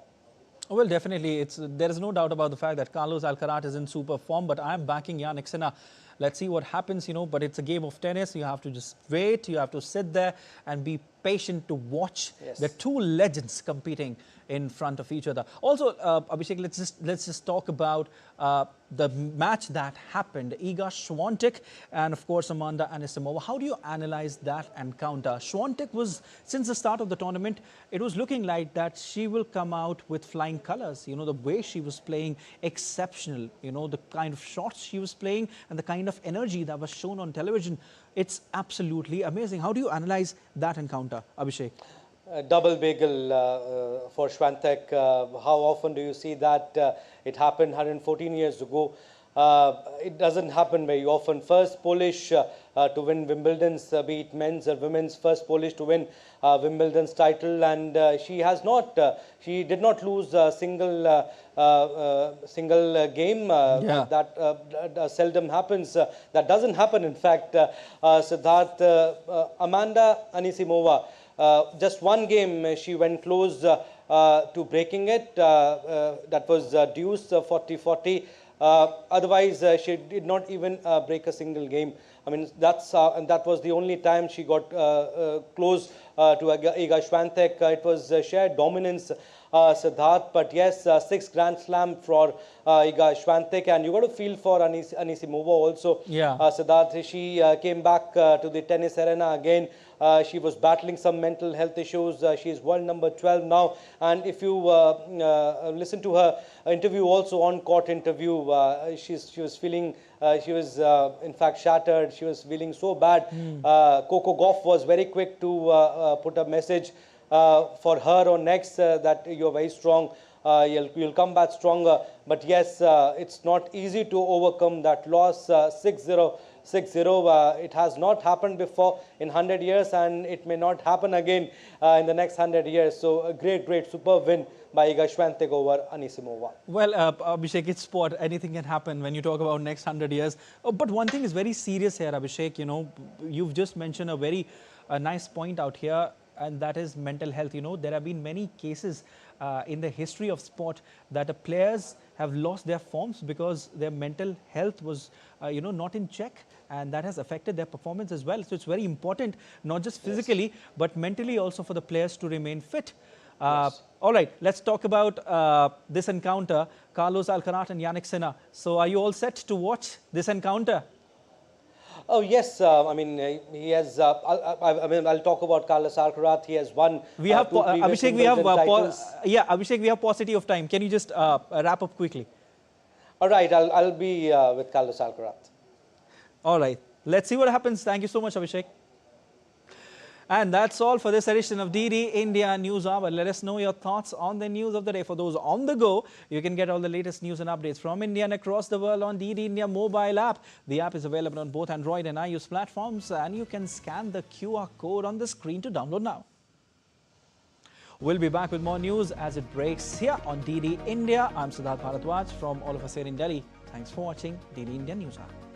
Well, definitely, there is no doubt about the fact that Carlos Alcaraz is in super form, but I am backing Jannik Sinner. Let's see what happens, but it's a game of tennis. You have to just wait, you have to sit there and be patient to watch the two legends competing in front of each other. Also, Abhishek, let's just talk about the match that happened. Iga Swiatek and, of course, Amanda Anisimova. How do you analyze that encounter? Swiatek was, since the start of the tournament, it was looking like that she will come out with flying colors. The way she was playing, exceptional. The kind of shots she was playing and the kind of energy that was shown on television. It's absolutely amazing. How do you analyze that encounter, Abhishek? Double bagel for Swiatek. How often do you see that? It happened 114 years ago. It doesn't happen very often. First Polish to win Wimbledon's, be it men's or women's, first Polish to win Wimbledon's title, and she did not lose a single game. That seldom happens. That doesn't happen, in fact. Amanda Anisimova, just one game she went close to breaking it. That was deuce 40-40. Otherwise, she did not even break a single game. I mean, and that was the only time she got close to Iga Swiatek. It was shared dominance, Siddharth. But yes, 6 Grand Slam for Iga Swiatek, and you got to feel for Anisimova also. Siddharth, she came back to the tennis arena again. She was battling some mental health issues. She is world number 12 now. And if you listen to her interview, also on-court interview, she was feeling, she was in fact shattered. She was feeling so bad. Coco Gauff was very quick to put a message for her on next that you're very strong. You'll come back stronger. But yes, it's not easy to overcome that loss. 6-0. It has not happened before in 100 years, and it may not happen again in the next 100 years. So a great, superb win by Iga Swiatek over Anisimova. Well, Abhishek, it's sport. Anything can happen when you talk about next 100 years. But one thing is very serious here, Abhishek. You've just mentioned a very nice point out here, and that is mental health. There have been many cases in the history of sport that the players have lost their forms because their mental health was, not in check, and that has affected their performance as well. So it's very important, not just physically, but mentally also for the players to remain fit. All right, let's talk about this encounter, Carlos Alcaraz and Jannik Sinner. So are you all set to watch this encounter? Oh yes, I mean he has. I'll talk about Carlos Alcaraz. He has won. We have Abhishek. Abhishek, we have paucity of time. Can you just wrap up quickly? All right, I'll be with Carlos Alcaraz. All right, let's see what happens. Thank you so much, Abhishek. And that's all for this edition of DD India News Hour. Let us know your thoughts on the news of the day. For those on the go, you can get all the latest news and updates from India and across the world on DD India mobile app. The app is available on both Android and iOS platforms, and you can scan the QR code on the screen to download now. We'll be back with more news as it breaks here on DD India. I'm Siddharth Bharadwaj from all of us here in Delhi. Thanks for watching DD India News Hour.